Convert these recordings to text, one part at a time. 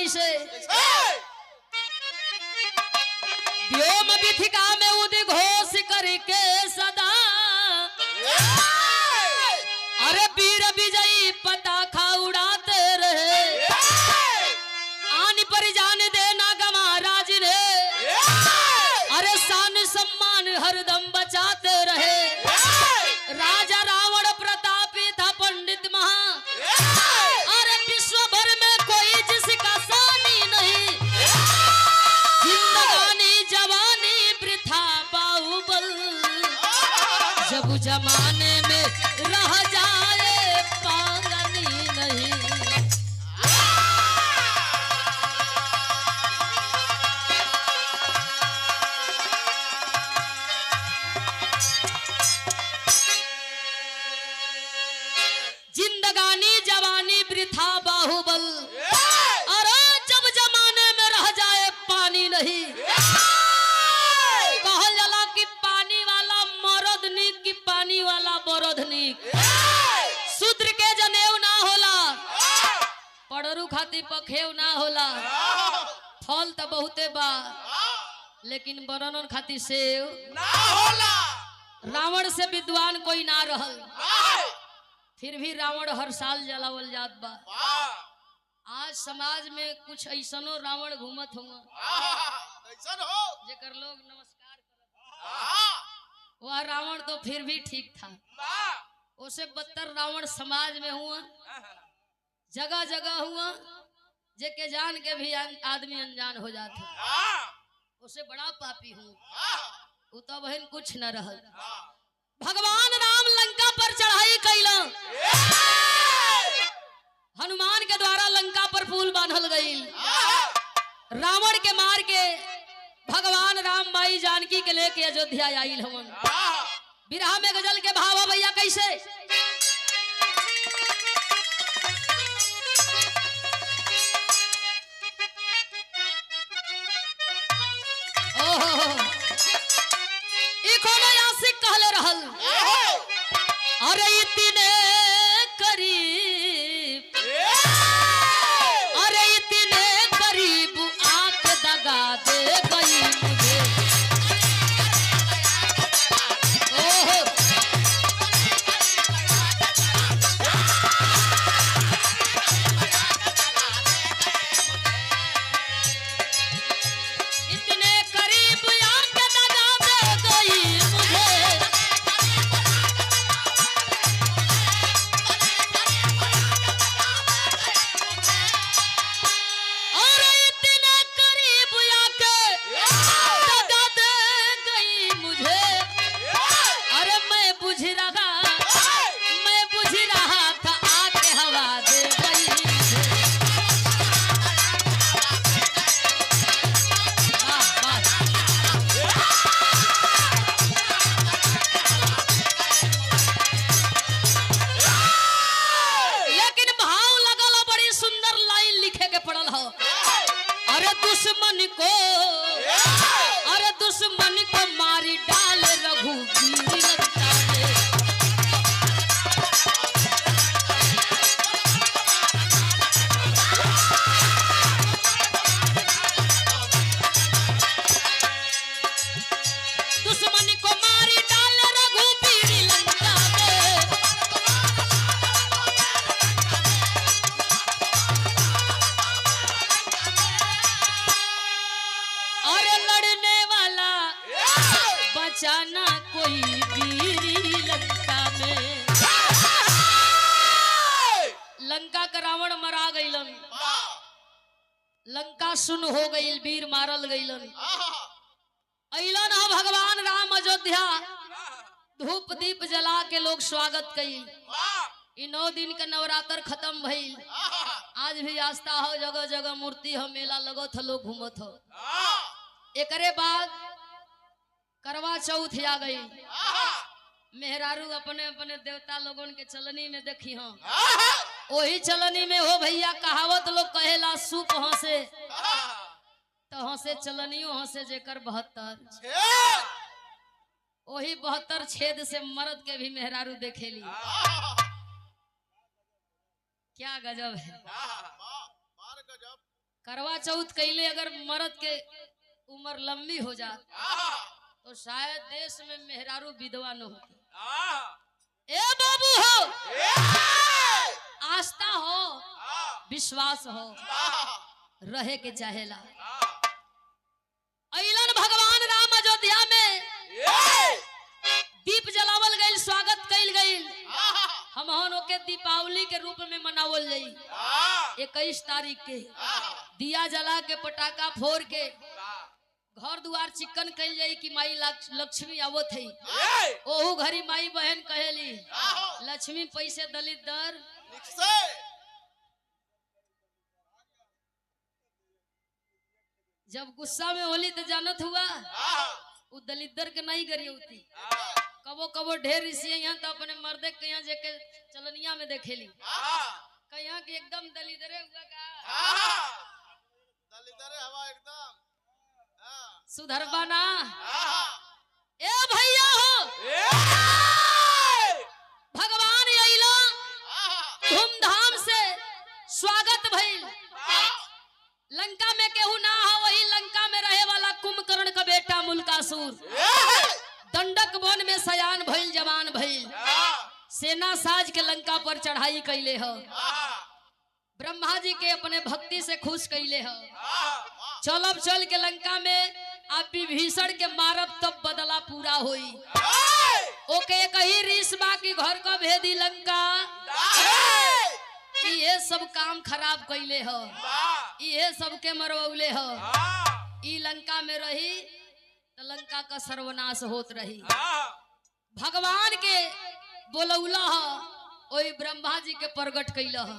कैसे व्योम विथिका में उद्घोष करके सदा अरे वीर विजयी पताखा उड़ाते रहे आन पर जान देना गवा राज ने अरे शान सम्मान हरदम बचाते रहे राजा रावण प्रतापी था पंडित महा अरे विश्व भर में कोई जिसका सानी नहीं जिंदगानी जवानी वृथा बाहुबल जब जमाने में रह जाए पागनी नहीं जिंदगानी जवानी वृथा बाहुबल अरे जब जमाने में रह जाए पानी नहीं कहल जाला कि पानी वाला मरद निक कि पानी वाला बरद निक शूद्र के जनेऊ ना होला पड़रू खाती पखेव ना होला फल तो बहुते बा लेकिन बरनन खाती सेव ना होला रावण से विद्वान कोई ना रहल फिर भी रावण हर साल जलावल जात बा आज समाज में कुछ ऐसनो रावण घूमत हुआ कैसन हो जेकर लोग नमस्कार करत वह रावण तो फिर भी ठीक था उसे बदतर रावण समाज में हुआ जगह जगह हुआ जेके जान के भी आदमी अनजान हो जाता उसे बड़ा पापी हूँ वो तो बहन कुछ न रहल भगवान राम लंका पर चढ़ाई कैला हनुमान के द्वारा लंका पर फूल बांधल गई रावण के मार के भगवान राम माई जानकी के लेके अयोध्या आइल हवन बिरहा में गजल के भाव भैया कैसे ओहो कहले रहल अरे इतने करीब अरे इतने करीब आंख दगा दे गई मुझे ओहो इतने करीब आंख दगा दे गई दुश्मन को मारी डाल रघुवीर लंका में दुश्मन को मारी डाल रघुवीर लंका में अरे लड़ने वाला बचाना कोई वीरी लंका में लंका का रावण मरा गईलन लंका सुन हो गई वीर मारल गईलन अइलन हो भगवान राम अयोध्या धूप दीप जला के लोग स्वागत कइल 9 दिन का नवरात्र खत्म भइल आज भी आस्था हो जगह जगह मूर्ति हो मेला लगत हो लोग घूमत हो एकरे बाद करवा चौथ आ गई मेहरारू अपने अपने देवता लोगन के चलनी में देखी हो वही चलनी में हो भैया कहावत लोग कहेला सूप हंसे तो हंसे चलनियो हंसे जेकर 72 वही 72 छेद से मर्द के भी मेहरारू देखेली क्या गजब है करवा चौथ कैले अगर मर्द के उम्र लंबी हो जात तो शायद देश में मेहरारू विधवा न होती। ए बाबू हो, आस्था हो, विश्वास हो, रहे के चाहेला। अइलन भगवान राम अयोध्या में दीप जलावल गईल, स्वागत कइल गईल। हम के दीपावली के रूप में मनावल जाई। 21 तारीख के दिया जला के पटाखा फोड़ के घर दुआर चिकन कइल जाई कि माई लक्ष्मी आवत है। ओहू घरी माई बहन कहेली लक्ष्मी पैसे दलित दर। जब गुस्सा में होली तो जानत हुआ वो दलित के नहीं करी होती। कबो कबो ढेर इसी यहाँ तो अपने मर्दे के यहाँ जेके चलनिया में देखेली कहीं कि एकदम दलिदरे हुआ का दलिदरे हवा एकदम सुधरबाना। ए भैया हो, भगवान अइला, धूमधाम से स्वागत भइल। लंका में केहू ना हो, वही लंका में रहे वाला कुंभकर्ण का बेटा मुल्कासुर दंडक वन में सयान भइल, जवान भइल, सेना साज के लंका पर चढ़ाई कैले हो। ब्रह्मा जी के अपने भक्ति से खुश कैले हो। चलब चल के लंका में आप विभीषण के मारब तब बदला पूरा होई। ओके कही रीस बाकी घर का भेदी लंका, ये सब काम खराब कैले हो, ये सबके मरवौले हो। ई लंका में रही तो लंका का सर्वनाश होत रही। भगवान के बोलौला हो, ओई ब्रह्मा जी के प्रगट कैला हो।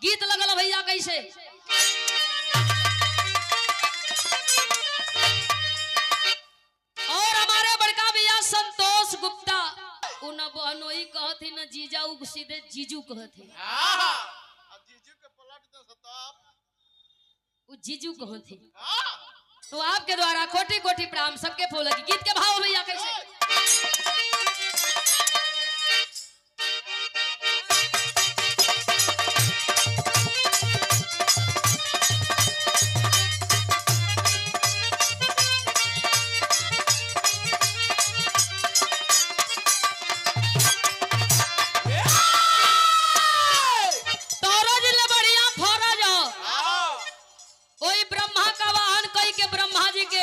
गीत लगल भैया कैसे और हमारे बड़का भैया संतोष गुप्ता उन बहनोई कहती न जीजा सीधे जीजू कहती। जीजू के पलट दे सताप वो जीजू कहती। तो आपके द्वारा कोटि कोटि प्रणाम सबके फूल लगी। गीत के भाव भैया कैसे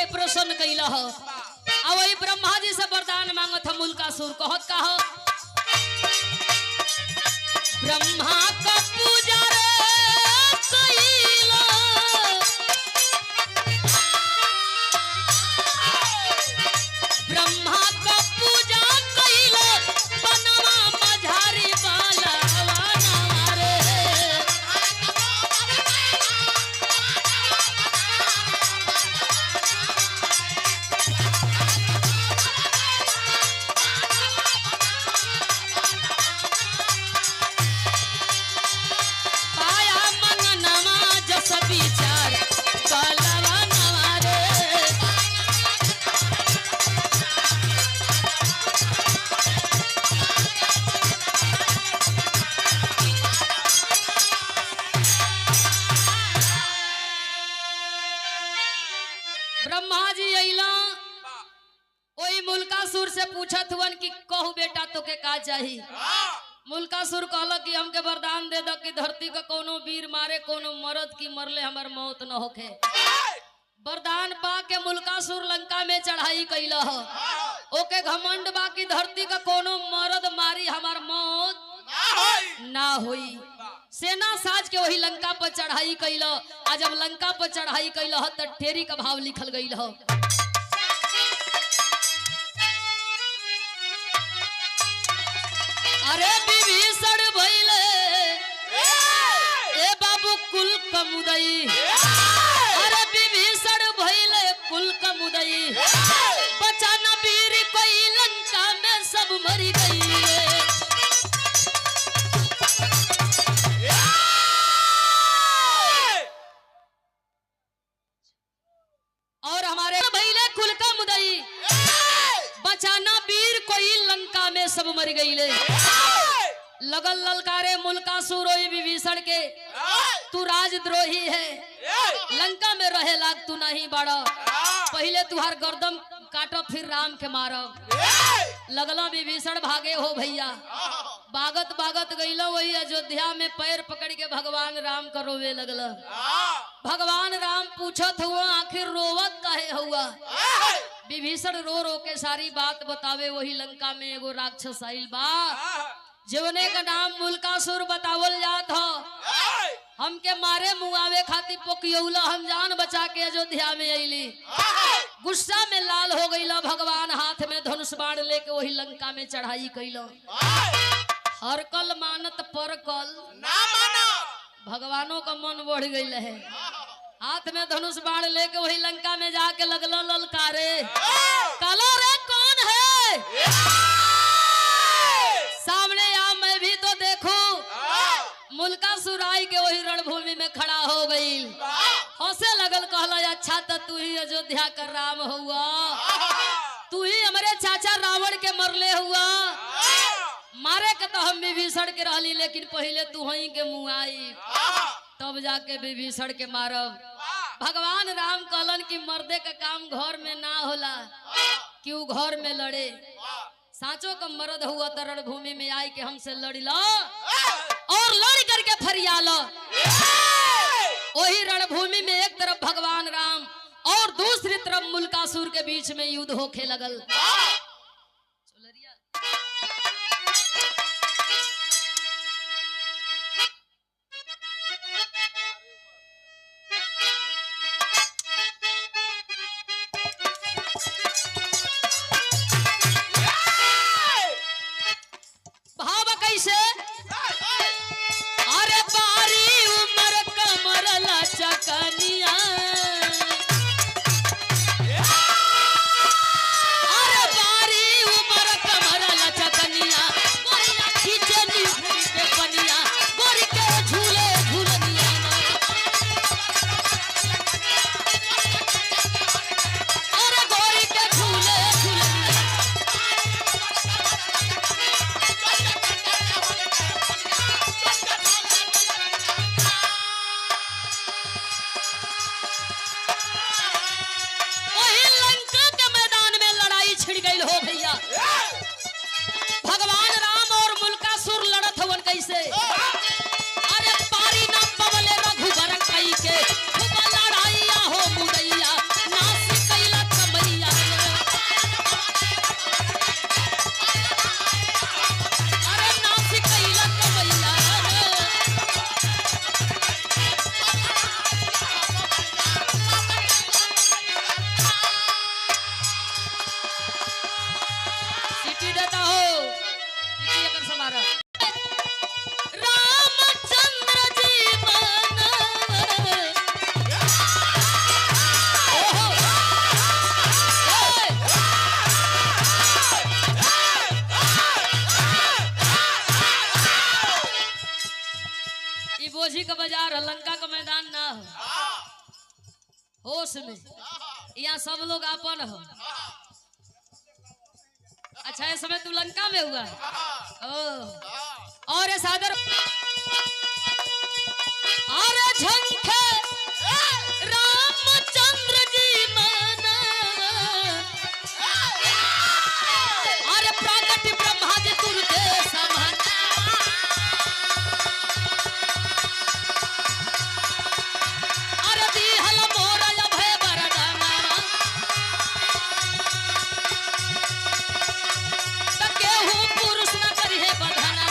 प्रसन्न कैला हो। अब वही ब्रह्मा जी से वरदान मांगत हम मुल्कासुर कहत का हो। ब्रह्मा का पूजा रे कैला, ब्रह्मा का पूजा कैला, बनवा मझारी वाला रे। ब्रह्मा जी अइला ओई मुल्कासुर से पूछत हुवन कि कहू बेटा तो के का चाही। मुल्कासुर कहला कि हमके वरदान दे दो कि धरती का कोनो वीर मारे, कोनो मर्द की मरले हमर मौत न होखे। वरदान पा के मुल्कासुर लंका में चढ़ाई कैला हो। ओके घमंड बा कि धरती का कोनो मर्द मारी हमार मौत ना हुई। सेना साज के वही लंका पर चढ़ाई कैला। आज जब लंका पर चढ़ाई कैला हो तो टेरी का भाव लिखल गईल हो। अरे विभीषण भइले ए बाबू कुल कमुदई, अरे विभीषण भइले कुल कमुदई, बचाना वीर कोई लंका में सब मरी गई। और हमारे भइले कुल कमुदई, बचाना वीर कोई लंका में सब मर गई। लगल ललकारे मुल्कासुर विभीषण के, तू राजद्रोही है, लंका में रहे लाग तू नहीं बड़ा, पहले तुहार गर्दन काटब फिर राम के मारब। लगला विभीषण भागे हो भैया, बागत बागत गईलो वही अयोध्या में पैर पकड़ के भगवान राम का रोवे लगला। भगवान राम पूछत हुआ आखिर रोवत काहे हुआ। विभीषण रो रो के सारी बात बतावे। वही लंका में एगो राक्षस आइल बा जीवने का नाम मुल्कासुर बतावल जात हो। हमके मारे मुआवे खातिर पोकियौला, हम जान बचा के अयोध्या में अइली। गुस्सा में लाल हो गईला। भगवान हाथ में धनुष बाण लेके वही लंका में चढ़ाई कैलो। हर कल मानत पर कल ना माना, भगवानों का मन बढ़ गई है। हाथ में धनुष बाण लेके वही लंका में जाके लगलो ललकारे, काला रे कौन है, सामने आ मैं भी तो देखूं। मुल्कासुर आई के वही रणभूमि में खड़ा हो गई। हंसे लगल, कहला अच्छा तो तू ही अयोध्या का राम हुआ, तू ही हमारे चाचा रावण के मरले हुआ। मारे के तो हम विभीषण के रहली, लेकिन पहले तू ही के मुआई, तब जाके विभीषण के मारब। भगवान राम कहलन कि मर्दे का काम घर में ना होला, क्यों घर में लड़े। साचो का मर्द हुआ तो रणभूमि में आई के हमसे लड़ी लो और लड़ करके फरिया लो। वही रणभूमि में एक तरफ भगवान राम और दूसरी तरफ मुल्कासुर के बीच में युद्ध होके लगल। अरे बारी उमर कमर लचकनिया, अरे बारी उमर कमर लचकनिया, गोरिया खींचे नींबू के पनिया, गोरी के झूले झूलनिया। अरे गोरी के झूले झूलनिया। हो भैया भगवान राम और मुल्कासुर लड़त हवन कैसे। अरे पारी ना पवले रघुबर कई के खूब लड़ाइया हो मुदैया, नास कैला कमैया। अरे नास कैला कमैया। देता हो कर समारा। रामचंद्र जी मन ये बोझी का बाजार लंका का मैदान ना हो, होश में यहाँ सब लोग आपन हो। अच्छा इस समय तू लंका में हुआ। और सादर अरे झंखे रामचंद्र जी मन, अरे प्रकट ब्रह्मा जी तुरते समान, अरे दिहल मोरा भय बरदाना, पुरुष न करी है बधना।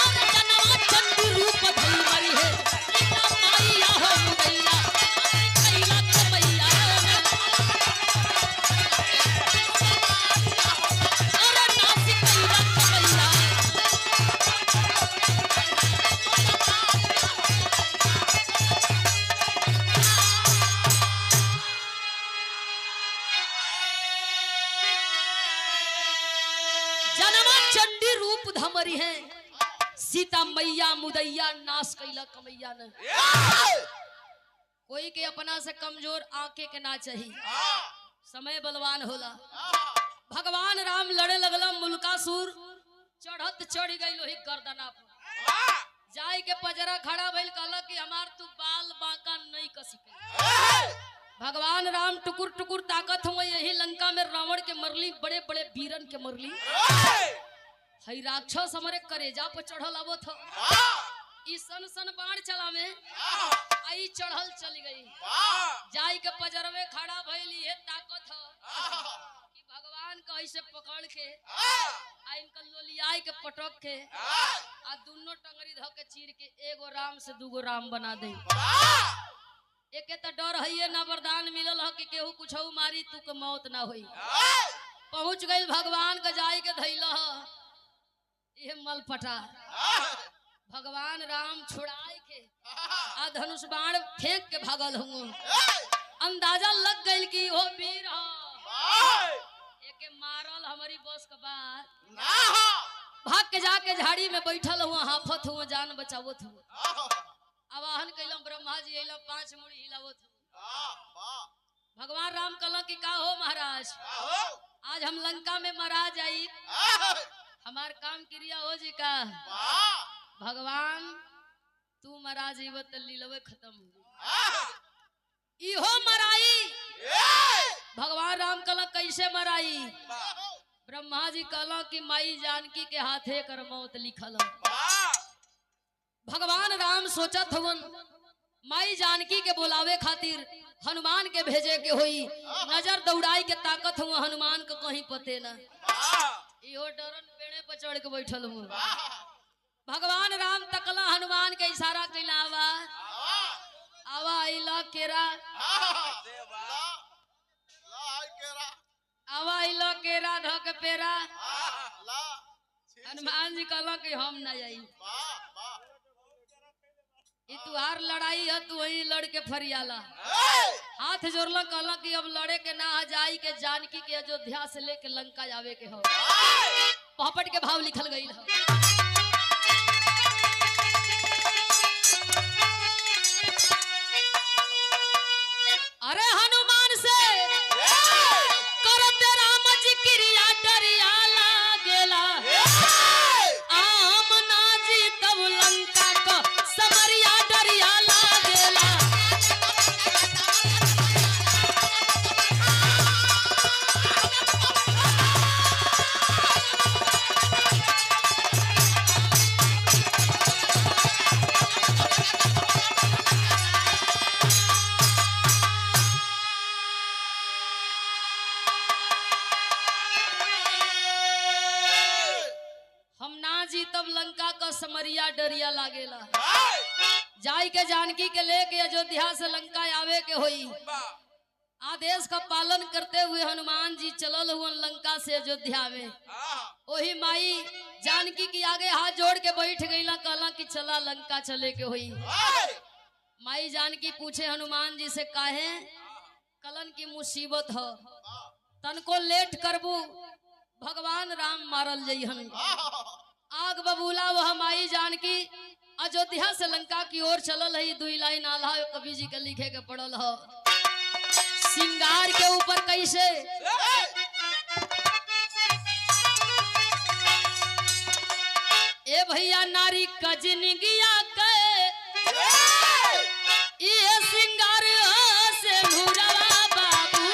अरे जनवा चंडी रूप धई मरी है, सीता मैया हो मुदैया, कैला कमैया। अरे नासी कैला कमैया। जनवा चंडी रूप धमरी है, सीता मैया मुदैया, नाश कैला कमैया न। कोई के अपना से कमजोर आंके के ना चाहिए, समय बलवान होला। भगवान राम लड़े लगला। मुल्कासुर चढ़त चढ़ गई लोही गर्दना पर, जाए पजरा खड़ा भइल कहला कि हमार तू बाल बांका नहीं कर सके। भगवान राम टुकुर टुकुर ताकत हुए यही लंका में रावण के मरली, बड़े बड़े वीरन के मरली। हई राक्षस हमारे करेजा पर चढ़ल आवत हो, ई सन सन बाण चला में आई चढ़ल चली गई। जाई के पजरवे खड़ा भइल, ये ताकत हो कि भगवान का ऐसे पकड़ के आ इनका लोलियाई के पटक के आ दोनों टंगरी धो के चीर के एगो राम से दूगो राम बना दे। एके तो डर है ना वरदान मिलल हो कि केहू कुछ मारी तू के मौत ना होई। पहुंच गई भगवान का जाई के धैल ये मलपटा। भगवान राम छुड़ाए के आ धनुष बाण फेंक के भागल हूँ। अंदाजा लग गई कि वो वीर हो, एके मारल हमारी बस के बाद भाग के जाके झाड़ी में बैठल हुआ, हाफत हुआ, जान बचावत हुआ। आवाहन कैलम ब्रह्मा जी अइला, 5 मुड़ी हिलावत हुआ। भगवान राम कहला कि का हो महाराज, आज हम लंका में मरा जाई, हमार काम क्रिया हो जी का। भगवान तू मरा जीव त लीलवे खत्म हो इहो मराई। भगवान राम कहला कैसे मराई। ब्रह्मा जी कहला कि माई जानकी के हाथे कर मौत लिखल। भगवान राम सोचत हवन माई जानकी के बुलावे खातिर हनुमान के भेजे के होई। नजर दौड़ाई के ताकत हुआ, हनुमान को कहीं पते ना, इहो डरन पेड़े पर चढ़ के बैठल हुआ। भगवान राम तकला, हनुमान के इशारा कैला, आवा आइला केरा, आवा आइला केरा धो के पेरा। हनुमान जी कहला कि हम ना जाई, तुहार लड़ाई है, तू वही लड़ के फरियाला। हाथ जोड़ला, कहला कि अब लड़े के ना जाई के जानकी के अयोध्या से लेके लंका जावे के हो। पहपट के भाव लिखल गई है। अरे हनुमान से करते राम जी क्रिया डरिया लागेला, आम ना जी तब लंका को समरिया डरिया लागेला। हम ना जी तब लंका का समरिया डरिया लागेला। जाई के जानकी के लेके अयोध्या से लंका आवे के होई। आदेश का पालन करते हुए हनुमान जी चलल हुए लंका से अयोध्या में। वही माई जानकी के आगे हाथ जोड़ के बैठ गईला, कहला कि चला लंका चले के होई। माई जानकी पूछे हनुमान जी से, काहे? कलन की मुसीबत हो, तनको लेट करबू भगवान राम मारल जइहन। आग बबूला वह माई जानकी अयोध्या से लंका की ओर चलल है। 2 लाइन आल्हा कवि जी के लिखे के पड़ल हो। सिंगार के ऊपर कैसे ए भैया नारी कजनिगिया के ये सिंगार से नूरवा बाबू।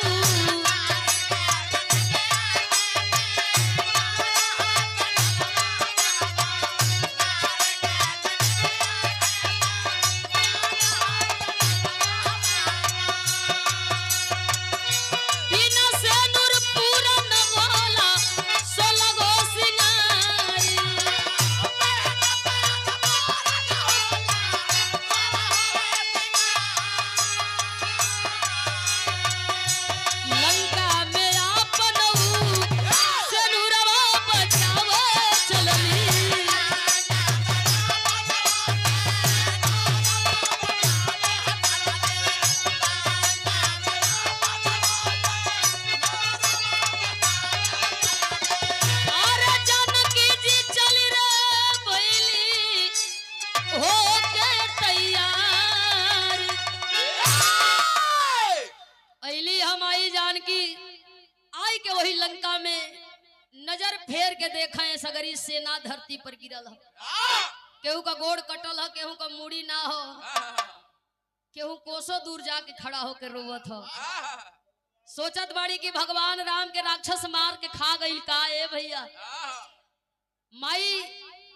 लंका में नजर फेर के देखा है, सगरी सेना धरती पर गिरल है। केहू का गोड़ कटल है, केहू का मुड़ी ना हो, केहू कोसों दूर जाके खड़ा होके रोवत हो। सोचत बाड़ी कि भगवान राम के राक्षस मार के खा गई का। ए भैया माई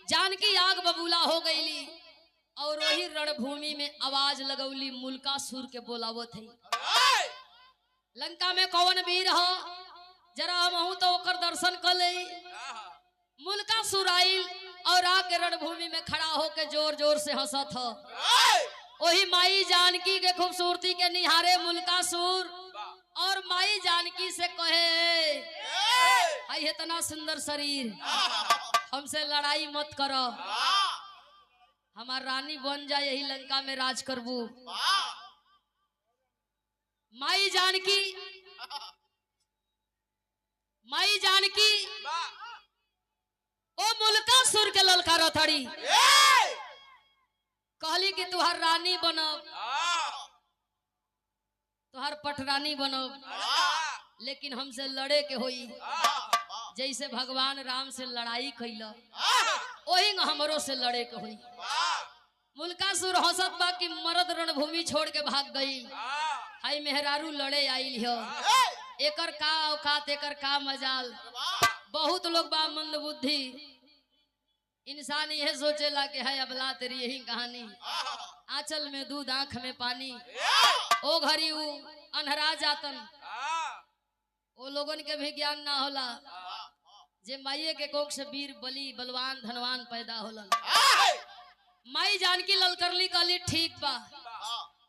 जानकी आग बबूला हो गईली और वही रणभूमि में आवाज लगौली मुल्कासुर के बोलावत है। लंका में कौन वीर हो, जरा हम तो ओकर दर्शन कर ले। मुल्कासुर आइल और आके रणभूमि में खड़ा होके जोर जोर से हंसत हो। वही माई जानकी के खूबसूरती के निहारे मुल्कासुर और माई जानकी से कहे, आई इतना सुंदर शरीर, हमसे लड़ाई मत करो, हमार रानी बन जाए, यही लंका में राज करबू। माई जानकी ओ मुल्कासुर के ललकारो थड़ी, कहली कि तुहार रानी बनब, तुहार पटरानी बनब, लेकिन हमसे लड़े के होई। जैसे भगवान राम से लड़ाई कैला वही हमरो से लड़े के हुई। मुल्कासुर हंसत बा कि मर्द रणभूमि छोड़ के भाग गई, हाय मेहरारू लड़े आइल हो, एकर का औकात, एकर का मजाल। बहुत लोग बा मंद बुद्धि, इंसान यह सोचेला कि है अबला तेरी यही कहानी, आंचल में दूध आंख में पानी। ओ घड़ी उ अनहरा जातन, वो लोगन के भी ज्ञान ना होला जे माइये के कोख से वीर बली बलवान धनवान पैदा होलन। माई जानकी ललकरली कहली ठीक बा,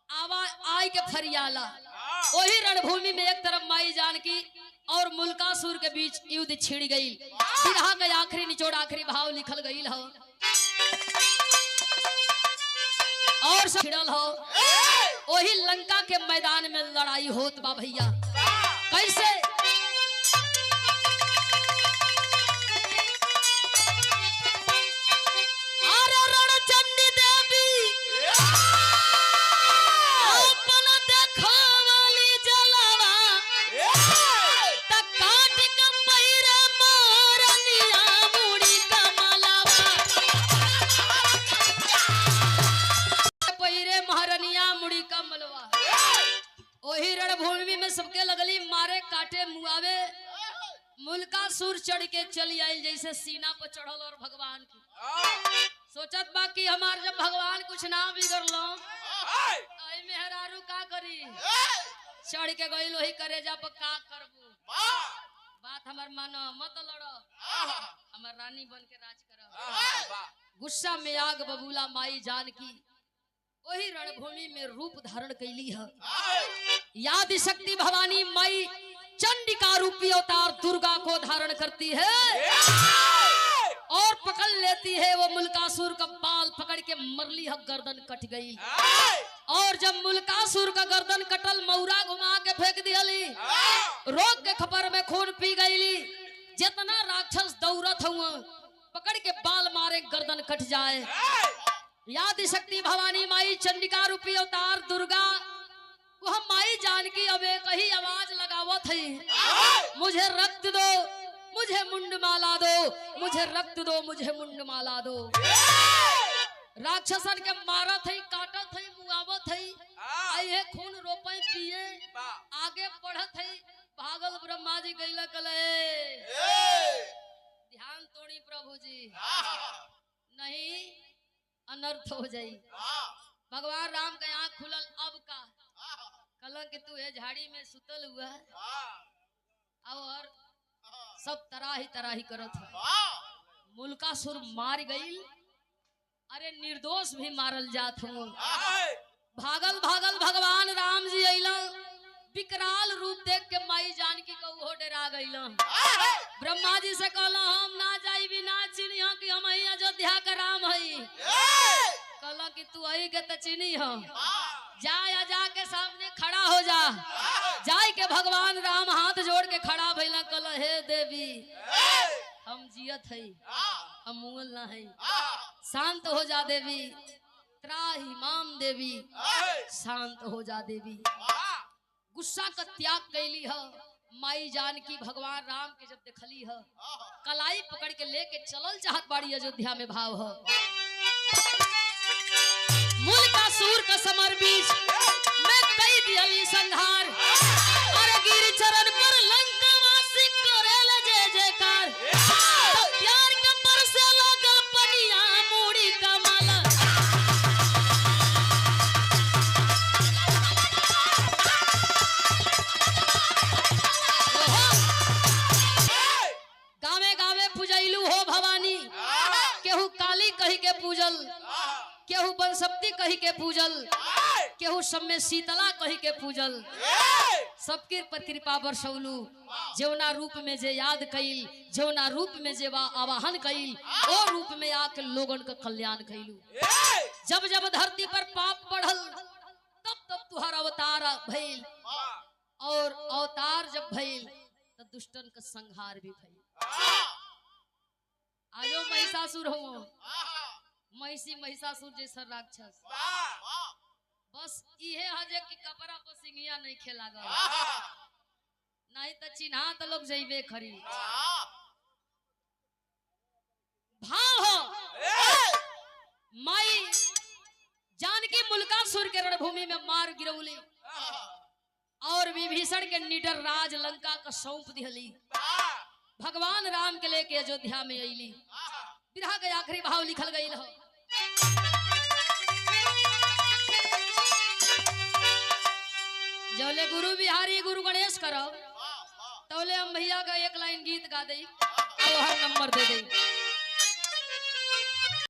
आवा आई के फरियाला। वही रणभूमि में एक तरफ माई जानकी और मुल्कासुर के बीच युद्ध छिड़ गई। बिरहा का आखिरी निचोड़, आखिरी भाव लिखल गई हो और छिड़ल हो। वही लंका के मैदान में लड़ाई होत बा भैया। कैसे? वही रणभूमि में सबके लगली मारे काटे मुआवे। मुल्कासुर चढ़ के चली आई जैसे सीना पर चढ़ल और भगवान की सोचत बा कि हमार जब भगवान कुछ ना बिगड़लो मेहरारू का करी। चढ़ के गई लोही करे जा पर का करबू, बात हमार मानो, मत लड़ो, हमार रानी बन के राज करो। गुस्सा में आग बबूला माई जानकी वही रणभूमि में रूप धारण कैली है। याद शक्ति भवानी माई चंडिका रूपी अवतार दुर्गा को धारण करती है और पकड़ लेती है। वो मुल्कासुर का बाल पकड़ के मरली है, गर्दन कट गई। और जब मुल्कासुर का गर्दन कटल, मौरा घुमा के फेंक दियली, रोग के खपर में खून पी गईली। जितना राक्षस दौड़त हुआ पकड़ के बाल मारे गर्दन कट जाए। याद शक्ति भवानी माई चंडिका रूपी अवतार दुर्गा वह माई जानकी अब एक ही आवाज लगावत है, मुझे रक्त दो, मुझे मुंड माला दो, मुझे रक्त दो, मुझे मुंड माला दो। राक्षसन के मारत है, काटत है, मुआवत है, आइए खून रोपे पिए, आगे बढ़त है। भागल ब्रह्मा जी गईला कले, ध्यान तोड़ी प्रभु जी, नहीं अनर्थ हो जाई। भगवान राम के आंख खुलल, अब का कल कि तू है झाड़ी में सुतल हुआ और सब तराही करत है। मुल्कासुर मार गई, अरे निर्दोष भी मारल जात हो। भागल भागल भगवान राम जी अइला, विकराल रूप देख के माई जानकी को वो डरा गईला। ब्रह्मा जी से कहला हम ना जाई बिना चिन्ह कि हम ही अयोध्या का राम हई। कहला कि तू आई के त चिन्ही हो, जा के सामने खड़ा हो जा। जाय के भगवान राम हाथ जोड़ के खड़ा भइला, कहला हे देवी हम जियत हई, हम मुगल ना हई, शांत हो जा देवी, त्राहि माम देवी, शांत हो जा देवी। गुस्सा का त्याग कैली है माई जानकी। भगवान राम के जब देखली है, कलाई पकड़ के लेके चलल चाहत बाड़ी अयोध्या में। भाव है समर बीच मैं कई दियली संहार अरे गिर चरण पर लंकावासी करेला जय जयकार तो प्यार के परसे लगल पनिया मूड़ी कमल गावे गावे पूजैलू हो भवानी केहू काली कही के पूजल केहू बनसप्ती कही के पूजल केहू सब में शीतला कही के पूजल सबके पर कृपा बरसौलू जेवना रूप में जे याद कइल जेवना रूप में जे आवाहन कइल ओ रूप में आके लोगन का कल्याण कइलू जब जब धरती पर पाप बढ़ल तब तब तुहार अवतार भइल और अवतार जब भइल तो दुष्टन का संहार भी भइल आयो महिषासुर हो महिषी महिषासुर जैसा राक्षस बस इहे हजे कि कपड़ा पर सिंगिया नहीं खेला गल नहीं तो चिन्हा तो लोग जइबे खरी भाव हो माई जानकी मुल्कासुर के रणभूमि में मार गिरौली और विभीषण के निडर राज लंका का सौंप दिहली भगवान राम के लेके अयोध्या में अइली विरह के आखिरी भाव लिखल गई हो जौले गुरु बिहारी गुरु गणेश करो तौले हम भैया का एक लाइन गीत गा दे और हर नंबर दे दे।